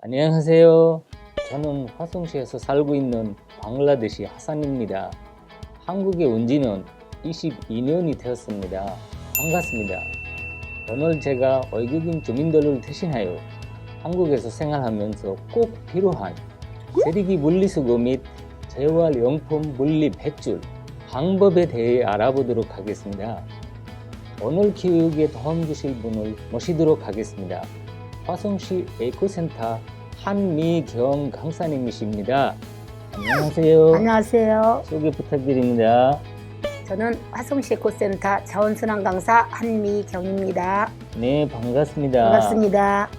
안녕하세요. 저는 화성시에서 살고 있는 방글라데시 하산입니다. 한국에 온 지는 22년이 되었습니다. 반갑습니다. 오늘 제가 외국인 주민들을 대신하여 한국에서 생활하면서 꼭 필요한 쓰레기 분리수거 및 재활용품 분리 배출 방법에 대해 알아보도록 하겠습니다. 오늘 교육에 도움 주실 분을 모시도록 하겠습니다. 화성시 에코센터 한미경 강사님이십니다. 안녕하세요. 안녕하세요. 소개 부탁드립니다. 저는 화성시 에코센터 자원순환 강사 한미경입니다. 네, 반갑습니다. 반갑습니다.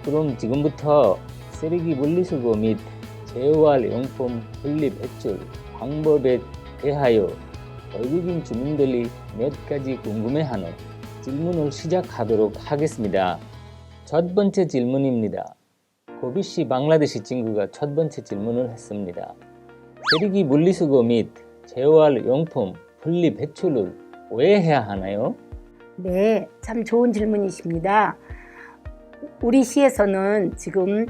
그럼 지금부터 쓰레기 분리수거 및 재활용품 분리 배출 방법에 대하여 외국인 주민들이 몇 가지 궁금해하는 질문을 시작하도록 하겠습니다. 첫 번째 질문입니다. 고비씨 방글라데시 친구가 첫 번째 질문을 했습니다. 쓰레기 분리수거 및 재활용품 분리 배출을 왜 해야 하나요? 네, 참 좋은 질문이십니다. 우리 시에서는 지금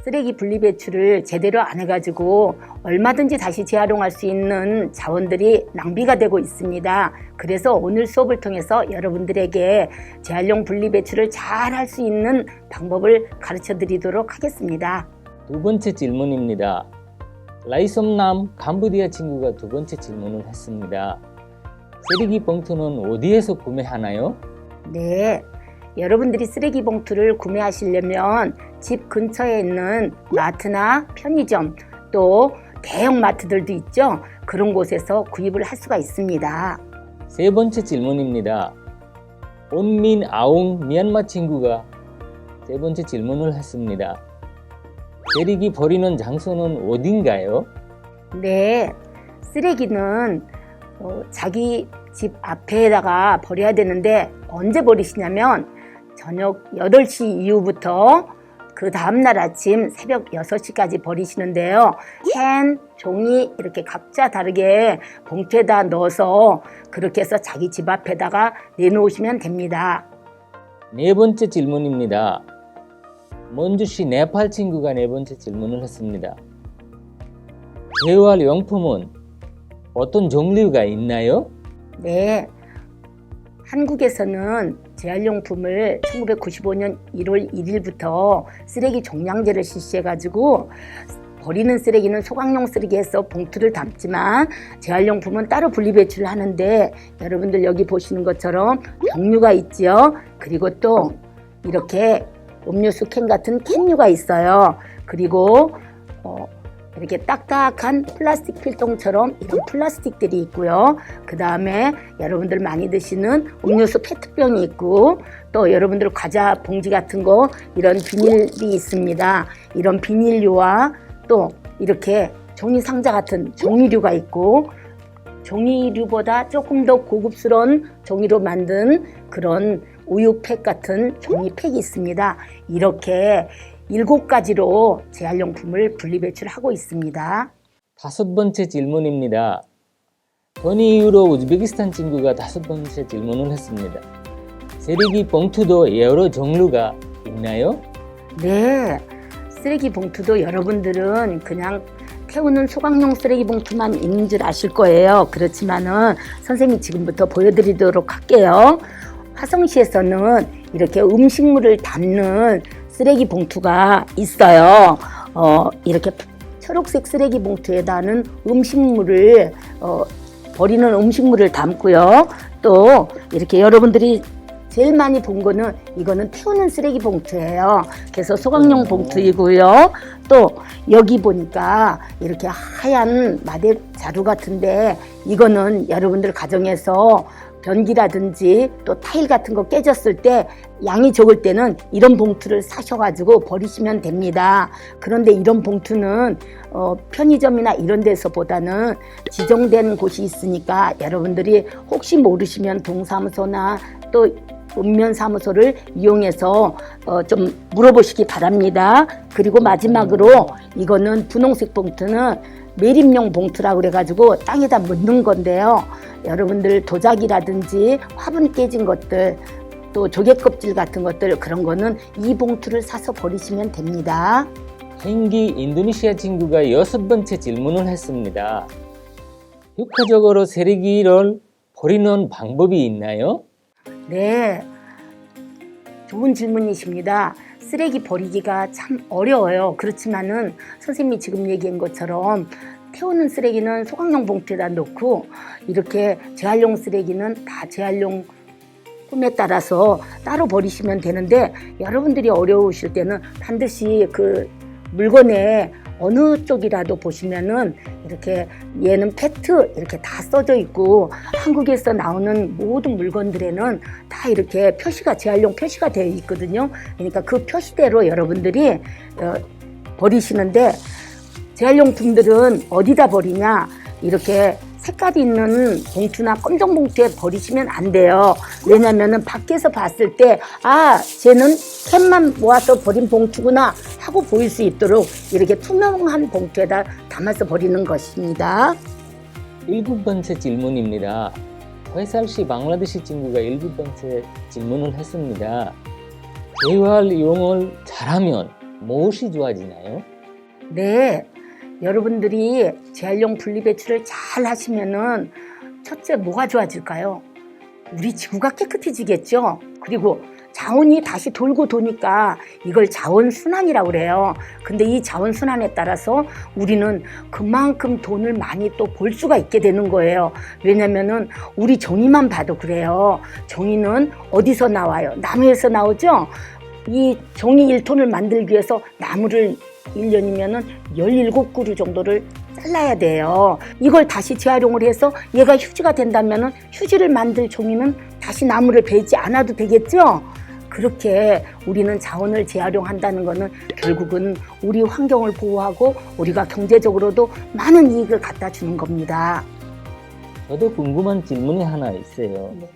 쓰레기 분리 배출을 제대로 안 해가지고 얼마든지 다시 재활용할 수 있는 자원들이 낭비가 되고 있습니다. 그래서 오늘 수업을 통해서 여러분들에게 재활용 분리 배출을 잘 할 수 있는 방법을 가르쳐 드리도록 하겠습니다. 두 번째 질문입니다. 라이솜남 캄보디아 친구가 두 번째 질문을 했습니다. 쓰레기 봉투는 어디에서 구매하나요? 네, 여러분들이 쓰레기 봉투를 구매하시려면 집 근처에 있는 마트나 편의점 또 대형 마트들도 있죠. 그런 곳에서 구입을 할 수가 있습니다. 세 번째 질문입니다. 온민 아웅 미얀마 친구가 세 번째 질문을 했습니다. 쓰레기 버리는 장소는 어딘가요? 네, 쓰레기는 자기 집 앞에다가 버려야 되는데 언제 버리시냐면 저녁 8시 이후부터 그 다음날 아침 새벽 6시까지 버리시는데요. 캔, 종이 이렇게 각자 다르게 봉투에다 넣어서 그렇게 해서 자기 집 앞에다가 내놓으시면 됩니다. 네 번째 질문입니다. 먼주시 네팔 친구가 네 번째 질문을 했습니다. 재활용품은 어떤 종류가 있나요? 네, 한국에서는 재활용품을 1995년 1월 1일부터 쓰레기 종량제를 실시해가지고 버리는 쓰레기는 소각용 쓰레기에서 봉투를 담지만 재활용품은 따로 분리배출을 하는데 여러분들 여기 보시는 것처럼 종류가 있지요. 그리고 또 이렇게 음료수 캔 같은 캔류가 있어요. 그리고 이렇게 딱딱한 플라스틱 필통처럼 이런 플라스틱들이 있고요. 그 다음에 여러분들 많이 드시는 음료수 페트병이 있고 또 여러분들 과자 봉지 같은 거 이런 비닐이 있습니다. 이런 비닐류와 또 이렇게 종이 상자 같은 종이류가 있고 종이류보다 조금 더 고급스러운 종이로 만든 그런 우유팩 같은 종이팩이 있습니다. 이렇게 7가지로 재활용품을 분리배출하고 있습니다. 다섯 번째 질문입니다. 토니 이후로 우즈베키스탄 친구가 다섯 번째 질문을 했습니다. 쓰레기 봉투도 여러 종류가 있나요? 네, 쓰레기 봉투도 여러분들은 그냥 태우는 소각용 쓰레기 봉투만 있는 줄 아실 거예요. 그렇지만은 선생님이 지금부터 보여드리도록 할게요. 화성시에서는 이렇게 음식물을 담는 쓰레기 봉투가 있어요. 이렇게 초록색 쓰레기 봉투에다는 음식물을 버리는 음식물을 담고요. 또 이렇게 여러분들이 제일 많이 본 거는 이거는 태우는 쓰레기 봉투예요. 그래서 소각용 봉투이고요. 또 여기 보니까 이렇게 하얀 마대 자루 같은데 이거는 여러분들 가정에서 변기라든지 또 타일 같은 거 깨졌을 때 양이 적을 때는 이런 봉투를 사셔가지고 버리시면 됩니다. 그런데 이런 봉투는 편의점이나 이런 데서보다는 지정된 곳이 있으니까 여러분들이 혹시 모르시면 동사무소나 또 읍면사무소를 이용해서 좀 물어보시기 바랍니다. 그리고 마지막으로 이거는 분홍색 봉투는 매립용 봉투라고 그래가지고 땅에다 묻는 건데요. 여러분들 도자기라든지 화분 깨진 것들 또 조개 껍질 같은 것들 그런 거는 이 봉투를 사서 버리시면 됩니다. 행기 인도네시아 친구가 6번째 질문을 했습니다. 효과적으로 쓰레기를 버리는 방법이 있나요? 네, 좋은 질문이십니다. 쓰레기 버리기가 참 어려워요. 그렇지만은 선생님이 지금 얘기한 것처럼 태우는 쓰레기는 소각용 봉투에다 넣고 이렇게 재활용 쓰레기는 다 재활용 꿈에 따라서 따로 버리시면 되는데, 여러분들이 어려우실 때는 반드시 그 물건에 어느 쪽이라도 보시면은 이렇게 얘는 페트 이렇게 다 써져 있고, 한국에서 나오는 모든 물건들에는 다 이렇게 표시가 재활용 표시가 되어 있거든요. 그러니까 그 표시대로 여러분들이 버리시는데, 재활용품들은 어디다 버리냐, 이렇게 색깔이 있는 봉투나 검정 봉투에 버리시면 안 돼요. 왜냐면은 밖에서 봤을 때 쟤는 캔만 모아서 버린 봉투구나 하고 보일 수 있도록 이렇게 투명한 봉투에다 담아서 버리는 것입니다. 7번째 질문입니다. 회살시 방글라데시 친구가 7번째 질문을 했습니다. 재활 이용을 잘하면 무엇이 좋아지나요? 네, 여러분들이 재활용 분리배출을 잘 하시면은 첫째 뭐가 좋아질까요? 우리 지구가 깨끗해지겠죠. 그리고 자원이 다시 돌고 도니까 이걸 자원순환이라고 그래요. 근데 이 자원순환에 따라서 우리는 그만큼 돈을 많이 또 벌 수가 있게 되는 거예요. 왜냐면은 우리 종이만 봐도 그래요. 종이는 어디서 나와요? 나무에서 나오죠? 이 종이 1톤을 만들기 위해서 나무를 1년이면은 17그루 정도를 잘라야 돼요. 이걸 다시 재활용을 해서 얘가 휴지가 된다면은 휴지를 만들 종이는 다시 나무를 베지 않아도 되겠죠? 그렇게 우리는 자원을 재활용한다는 것은 결국은 우리 환경을 보호하고 우리가 경제적으로도 많은 이익을 갖다 주는 겁니다. 저도 궁금한 질문이 하나 있어요. 네.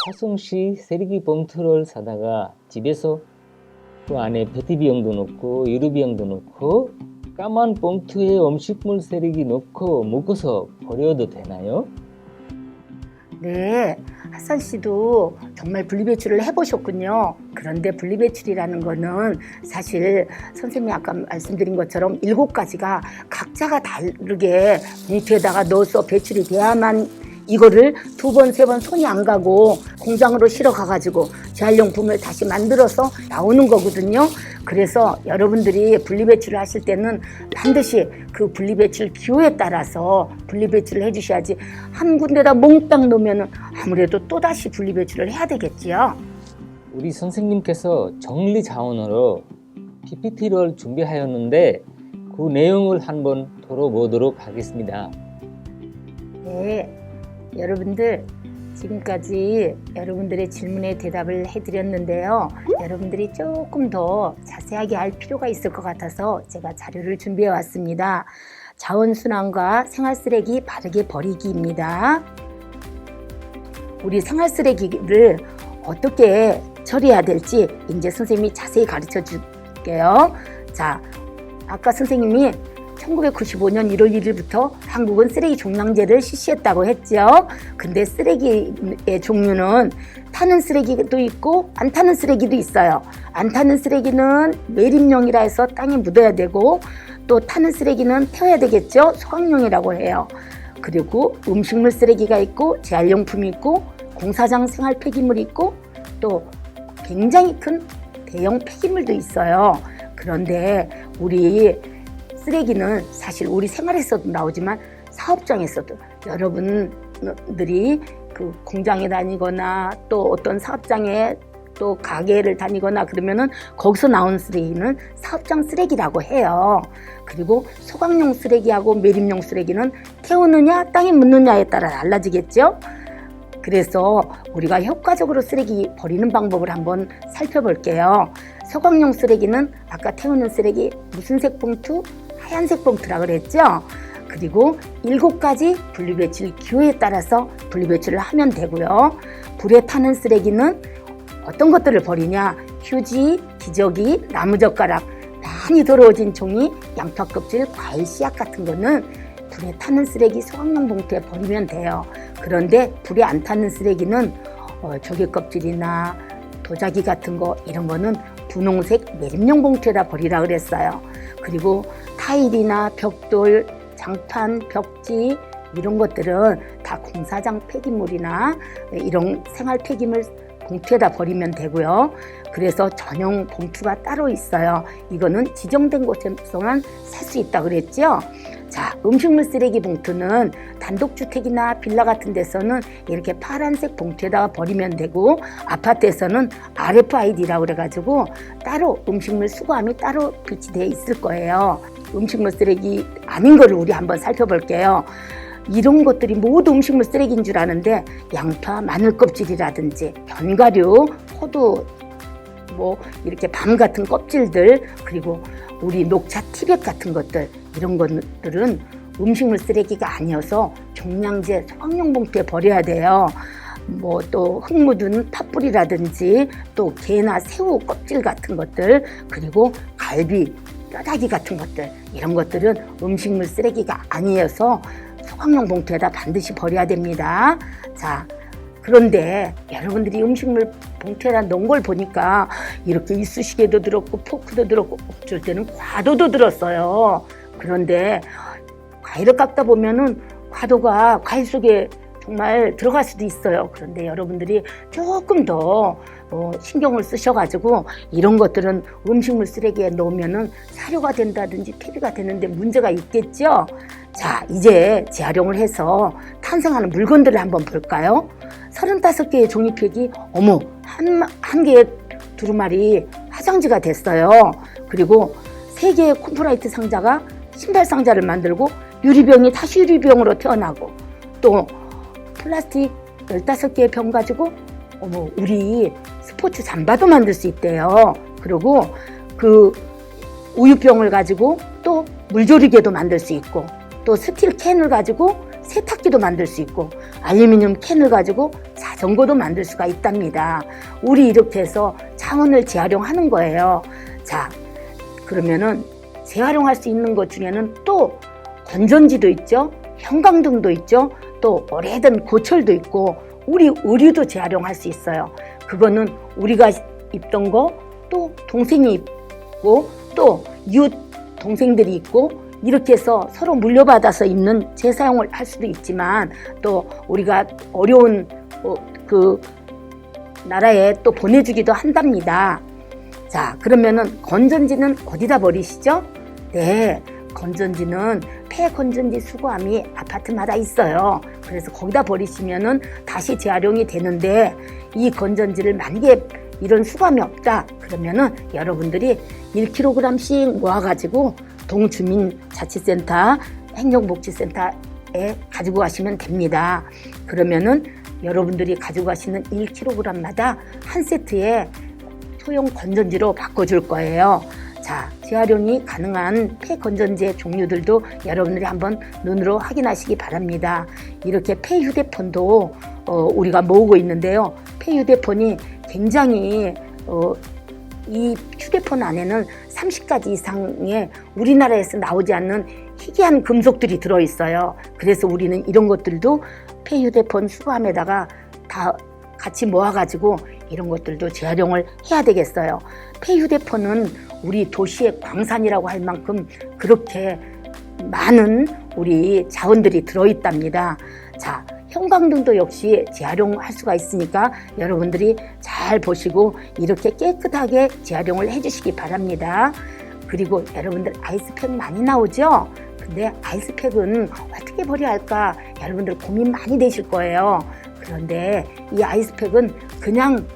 화성시 쓰레기 봉투를 사다가 집에서 그 안에 페트병도 넣고 유리병도 넣고 까만 봉투에 음식물 쓰레기 넣고 묶어서 버려도 되나요? 네, 핫산 씨도 정말 분리배출을 해보셨군요. 그런데 분리배출이라는 거는 사실 선생님이 아까 말씀드린 것처럼 7가지가 각자가 다르게 봉투에다가 넣어서 배출이 돼야만 이거를 2번, 3번 손이 안 가고 공장으로 실어 가가지고 재활용품을 다시 만들어서 나오는 거거든요. 그래서 여러분들이 분리배출을 하실 때는 반드시 그 분리배출 기호에 따라서 분리배출을 해주셔야지, 한 군데다 몽땅 놓으면 아무래도 또다시 분리배출을 해야 되겠지요. 우리 선생님께서 정리 자원으로 PPT를 준비하였는데 그 내용을 한번 들어보도록 하겠습니다. 네, 여러분들 지금까지 여러분들의 질문에 대답을 해드렸는데요. 여러분들이 조금 더 자세하게 알 필요가 있을 것 같아서 제가 자료를 준비해 왔습니다. 자원순환과 생활쓰레기 바르게 버리기입니다. 우리 생활쓰레기를 어떻게 처리해야 될지 이제 선생님이 자세히 가르쳐 줄게요. 자, 아까 선생님이 1995년 1월 1일부터 한국은 쓰레기 종량제를 실시했다고 했죠. 근데 쓰레기의 종류는 타는 쓰레기도 있고 안 타는 쓰레기도 있어요. 안 타는 쓰레기는 매립용이라 해서 땅에 묻어야 되고, 또 타는 쓰레기는 태워야 되겠죠. 소각용이라고 해요. 그리고 음식물 쓰레기가 있고 재활용품이 있고 공사장 생활 폐기물이 있고 또 굉장히 큰 대형 폐기물도 있어요. 그런데 우리 쓰레기는 사실 우리 생활에서도 나오지만 사업장에서도, 여러분들이 그 공장에 다니거나 또 어떤 사업장에 또 가게를 다니거나 그러면은 거기서 나오는 쓰레기는 사업장 쓰레기라고 해요. 그리고 소각용 쓰레기하고 매립용 쓰레기는 태우느냐 땅에 묻느냐에 따라 달라지겠죠. 그래서 우리가 효과적으로 쓰레기 버리는 방법을 한번 살펴볼게요. 소각용 쓰레기는 아까 태우는 쓰레기 무슨 색 봉투? 하얀색 봉투라고 그랬죠. 그리고 7가지 분리배출 기호에 따라서 분리배출을 하면 되고요. 불에 타는 쓰레기는 어떤 것들을 버리냐? 휴지, 기저귀, 나무젓가락, 많이 더러워진 종이, 양파 껍질, 과일 씨앗 같은 거는 불에 타는 쓰레기 소각용 봉투에 버리면 돼요. 그런데 불에 안 타는 쓰레기는 조개 껍질이나 도자기 같은 거, 이런 거는 분홍색 매립용 봉투에다 버리라 그랬어요. 그리고 타일이나 벽돌, 장판, 벽지 이런 것들은 다 공사장 폐기물이나 이런 생활 폐기물 봉투에다 버리면 되고요. 그래서 전용 봉투가 따로 있어요. 이거는 지정된 곳에서만 살 수 있다 그랬죠. 자, 음식물 쓰레기 봉투는 단독주택이나 빌라 같은 데서는 이렇게 파란색 봉투에다가 버리면 되고, 아파트에서는 RFID라고 그래가지고 따로 음식물 수거함이 따로 비치되어 있을 거예요. 음식물 쓰레기 아닌 거를 우리 한번 살펴볼게요. 이런 것들이 모두 음식물 쓰레기인 줄 아는데, 양파, 마늘 껍질이라든지 견과류, 포도, 뭐 이렇게 밤 같은 껍질들, 그리고 우리 녹차 티백 같은 것들, 이런 것들은 음식물 쓰레기가 아니어서 종량제 소각용 봉투에 버려야 돼요. 뭐 또 흙 묻은 팥뿌리라든지 또 게나 새우 껍질 같은 것들, 그리고 갈비, 뼈다귀 같은 것들, 이런 것들은 음식물 쓰레기가 아니어서 소각용 봉투에다 반드시 버려야 됩니다. 자, 그런데 여러분들이 음식물 봉투에다 넣은 걸 보니까 이렇게 이쑤시개도 들었고 포크도 들었고 어쩔 때는 과도도 들었어요. 그런데 과일을 깎다 보면은 과도가 과일 속에 정말 들어갈 수도 있어요. 그런데 여러분들이 조금 더 신경을 쓰셔가지고 이런 것들은 음식물 쓰레기에 넣으면은 사료가 된다든지 퇴비가 되는데 문제가 있겠죠. 자, 이제 재활용을 해서 탄생하는 물건들을 한번 볼까요? 35개의 종이팩이 한 개의 두루마리 화장지가 됐어요. 그리고 3개의 콤프라이트 상자가 신발 상자를 만들고, 유리병이 다시 유리병으로 태어나고, 또 플라스틱 15개의 병 가지고 우리 스포츠 잠바도 만들 수 있대요. 그리고 그 우유병을 가지고 또 물조리개도 만들 수 있고, 또 스틸 캔을 가지고 세탁기도 만들 수 있고, 알루미늄 캔을 가지고 자전거도 만들 수가 있답니다. 우리 이렇게 해서 자원을 재활용하는 거예요. 자, 그러면은 재활용할 수 있는 것 중에는 또 건전지도 있죠, 형광등도 있죠, 또 오래된 고철도 있고, 우리 의류도 재활용할 수 있어요. 그거는 우리가 입던 거, 또 동생이 입고, 또 이웃 동생들이 입고, 이렇게 해서 서로 물려받아서 입는 재사용을 할 수도 있지만, 또 우리가 어려운 그 나라에 또 보내주기도 한답니다. 자, 그러면은 건전지는 어디다 버리시죠? 네, 건전지는 폐건전지 수거함이 아파트마다 있어요. 그래서 거기다 버리시면은 다시 재활용이 되는데, 이 건전지를 만약에 이런 수거함이 없다 그러면은 여러분들이 1kg씩 모아가지고 동주민자치센터, 행정복지센터에 가지고 가시면 됩니다. 그러면은 여러분들이 가지고 가시는 1kg마다 한 세트에 소형 건전지로 바꿔줄 거예요. 자, 재활용이 가능한 폐건전지의 종류들도 여러분들이 한번 눈으로 확인하시기 바랍니다. 이렇게 폐휴대폰도 우리가 모으고 있는데요. 폐휴대폰이 굉장히 이 휴대폰 안에는 30가지 이상의 우리나라에서 나오지 않는 희귀한 금속들이 들어있어요. 그래서 우리는 이런 것들도 폐휴대폰 수거함에다가 다 같이 모아가지고 이런 것들도 재활용을 해야 되겠어요. 폐휴대폰은 우리 도시의 광산이라고 할 만큼 그렇게 많은 우리 자원들이 들어있답니다. 자, 형광등도 역시 재활용할 수가 있으니까 여러분들이 잘 보시고 이렇게 깨끗하게 재활용을 해주시기 바랍니다. 그리고 여러분들 아이스팩 많이 나오죠? 근데 아이스팩은 어떻게 버려야 할까 여러분들 고민 많이 되실 거예요. 그런데 이 아이스팩은 그냥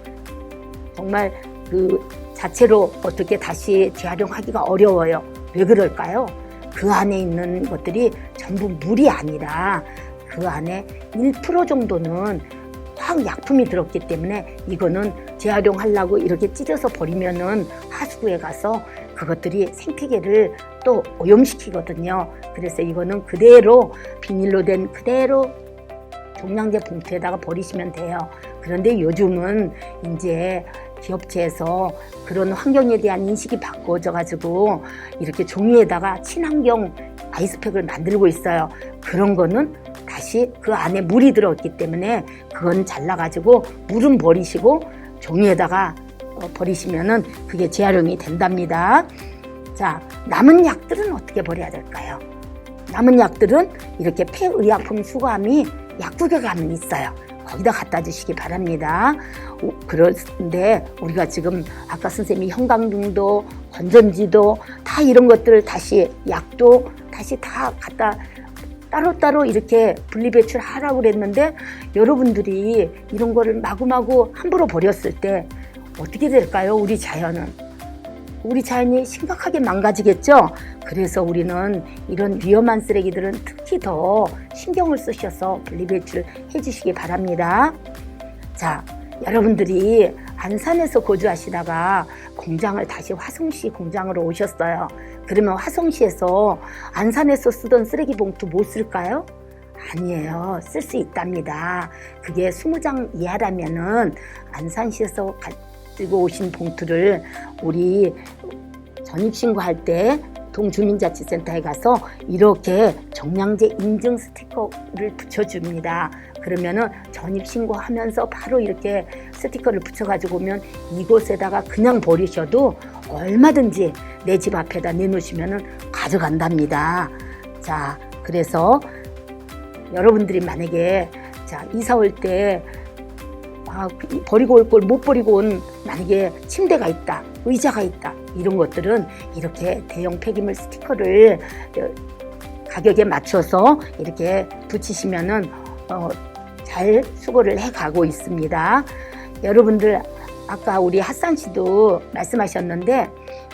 정말 그 자체로 어떻게 다시 재활용하기가 어려워요. 왜 그럴까요? 그 안에 있는 것들이 전부 물이 아니라 그 안에 1% 정도는 화학약품이 들었기 때문에 이거는 재활용하려고 이렇게 찢어서 버리면은 하수구에 가서 그것들이 생태계를 또 오염시키거든요. 그래서 이거는 그대로 비닐로 된 그대로 종량제 봉투에다가 버리시면 돼요. 그런데 요즘은 이제 기업체에서 그런 환경에 대한 인식이 바꿔져 가지고 이렇게 종이에다가 친환경 아이스팩을 만들고 있어요. 그런 거는 다시 그 안에 물이 들어있기 때문에 그건 잘라가지고 물은 버리시고 종이에다가 버리시면은 그게 재활용이 된답니다. 자, 남은 약들은 어떻게 버려야 될까요? 남은 약들은 이렇게 폐의약품 수거함이 약국에 가면 있어요. 거기다 갖다 주시기 바랍니다. 그런데 우리가 지금 아까 선생님이 형광등도 건전지도 다 이런 것들 다시 약도 다시 다 갖다 따로따로 이렇게 분리배출하라고 그랬는데 여러분들이 이런 거를 마구마구 함부로 버렸을 때 어떻게 될까요? 우리 자연은. 우리 자연이 심각하게 망가지겠죠? 그래서 우리는 이런 위험한 쓰레기들은 특히 더 신경을 쓰셔서 분리배출 해주시기 바랍니다. 자, 여러분들이 안산에서 거주하시다가 공장을 다시 화성시 공장으로 오셨어요. 그러면 화성시에서 안산에서 쓰던 쓰레기 봉투 못 쓸까요? 아니에요. 쓸 수 있답니다. 그게 20장 이하라면은 안산시에서 가지고 오신 봉투를 우리 전입신고할 때 동주민자치센터에 가서 이렇게 정량제 인증 스티커를 붙여줍니다. 그러면은 전입신고하면서 바로 이렇게 스티커를 붙여가지고 오면 이곳에다가 그냥 버리셔도 얼마든지 내 집 앞에다 내놓으시면은 가져간답니다. 자, 그래서 여러분들이 만약에 자, 이사 올 때 버리고 올 걸 못 버리고 온 만약에 침대가 있다, 의자가 있다 이런 것들은 이렇게 대형 폐기물 스티커를 가격에 맞춰서 이렇게 붙이시면은 잘 수거를 해 가고 있습니다. 여러분들 아까 우리 핫산 씨도 말씀하셨는데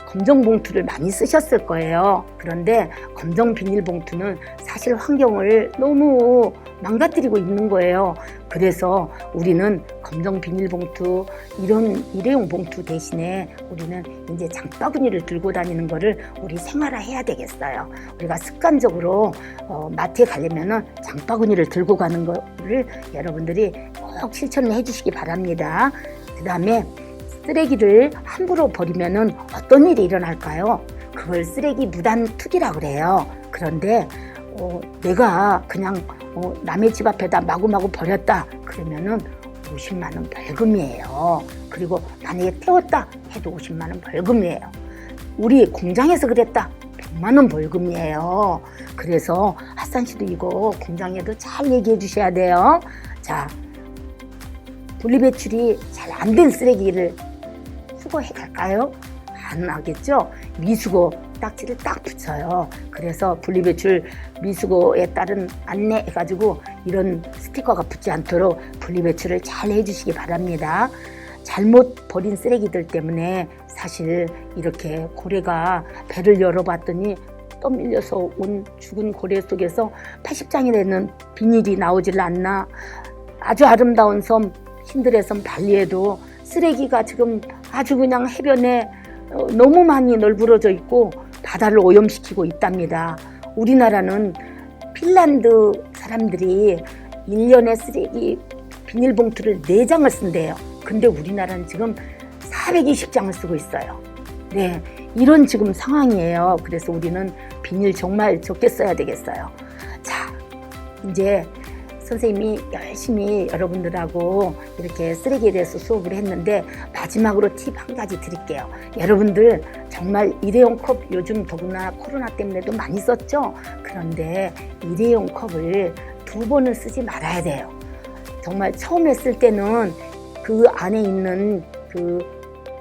검정 봉투를 많이 쓰셨을 거예요. 그런데 검정 비닐봉투는 사실 환경을 너무 망가뜨리고 있는 거예요. 그래서 우리는 검정 비닐봉투 이런 일회용 봉투 대신에 우리는 이제 장바구니를 들고 다니는 거를 우리 생활화해야 되겠어요. 우리가 습관적으로 마트에 가려면은 장바구니를 들고 가는 거를 여러분들이 꼭 실천을 해주시기 바랍니다. 그 다음에 쓰레기를 함부로 버리면은 어떤 일이 일어날까요? 그걸 쓰레기 무단 투기라고 그래요. 그런데 내가 그냥 남의 집 앞에다 마구마구 버렸다 그러면은 50만 원 벌금이에요. 그리고 만약에 태웠다 해도 50만 원 벌금이에요. 우리 공장에서 그랬다 100만 원 벌금이에요. 그래서 핫산 씨도 이거 공장에도 잘 얘기해 주셔야 돼요. 자, 분리배출이 잘 안 된 쓰레기를 수거해 갈까요? 안 하겠죠? 미수거 딱지를 딱 붙여요. 그래서 분리배출 미수거에 따른 안내 해가지고 이런 스티커가 붙지 않도록 분리배출을 잘 해주시기 바랍니다. 잘못 버린 쓰레기들 때문에 사실 이렇게 고래가 배를 열어봤더니 떠밀려서 온 죽은 고래 속에서 80장이 되는 비닐이 나오질 않나. 아주 아름다운 섬 신들의 섬 발리에도 쓰레기가 지금 아주 그냥 해변에 너무 많이 널브러져 있고 바다를 오염시키고 있답니다. 우리나라는 핀란드 사람들이 1년에 쓰레기 비닐봉투를 4장을 쓴대요. 근데 우리나라는 지금 420장을 쓰고 있어요. 네, 이런 지금 상황이에요. 그래서 우리는 비닐 정말 적게 써야 되겠어요. 자, 이제 선생님이 열심히 여러분들하고 이렇게 쓰레기에 대해서 수업을 했는데 마지막으로 팁 한 가지 드릴게요. 여러분들 정말 일회용 컵 요즘 더구나 코로나 때문에도 많이 썼죠? 그런데 일회용 컵을 2번을 쓰지 말아야 돼요. 정말 처음에 쓸 때는 그 안에 있는 그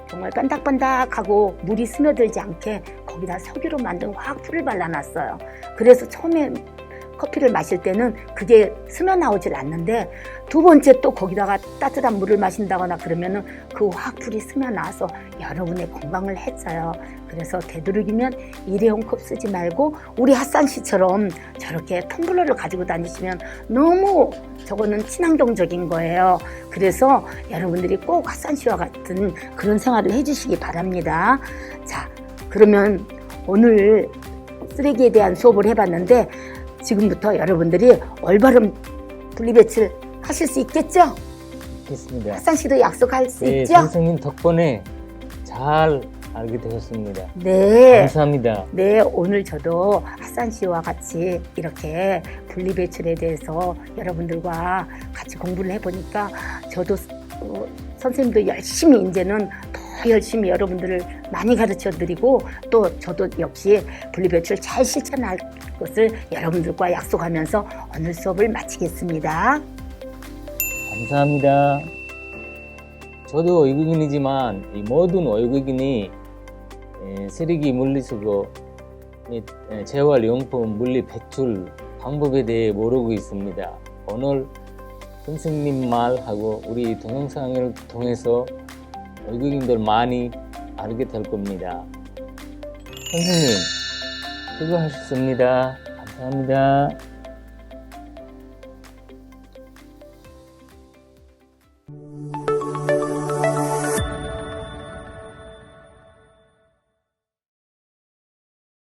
정말 반닥반닥하고 물이 스며들지 않게 거기다 석유로 만든 화학풀을 발라놨어요. 그래서 처음에 커피를 마실 때는 그게 스며나오질 않는데 두 번째 또 거기다가 따뜻한 물을 마신다거나 그러면은 그 화학풀이 스며나와서 여러분의 건강을 해쳐요. 그래서 되도록이면 일회용 컵 쓰지 말고 우리 핫산 씨처럼 저렇게 텀블러를 가지고 다니시면 너무 저거는 친환경적인 거예요. 그래서 여러분들이 꼭 핫산 씨와 같은 그런 생활을 해주시기 바랍니다. 자, 그러면 오늘 쓰레기에 대한 수업을 해봤는데 지금부터 여러분들이 올바른 분리배출 하실 수 있겠죠? 있겠습니다. 핫산 씨도 약속할 수 네, 있죠? 선생님 덕분에 잘 알게 되었습니다. 네. 감사합니다. 네, 오늘 저도 핫산 씨와 같이 이렇게 분리배출에 대해서 여러분들과 같이 공부를 해보니까 저도 선생님도 열심히 이제는 더 열심히 여러분들을 많이 가르쳐 드리고 또 저도 역시 분리배출 잘 실천할 것을 여러분들과 약속하면서 오늘 수업을 마치겠습니다. 감사합니다. 저도 외국인이지만 이 모든 외국인이 쓰레기 분리수거 및 재활용품 분리 배출 방법에 대해 모르고 있습니다. 오늘 선생님 말하고 우리 동영상을 통해서 외국인들 많이 알게 될 겁니다. 선생님, 수고하셨습니다. 감사합니다.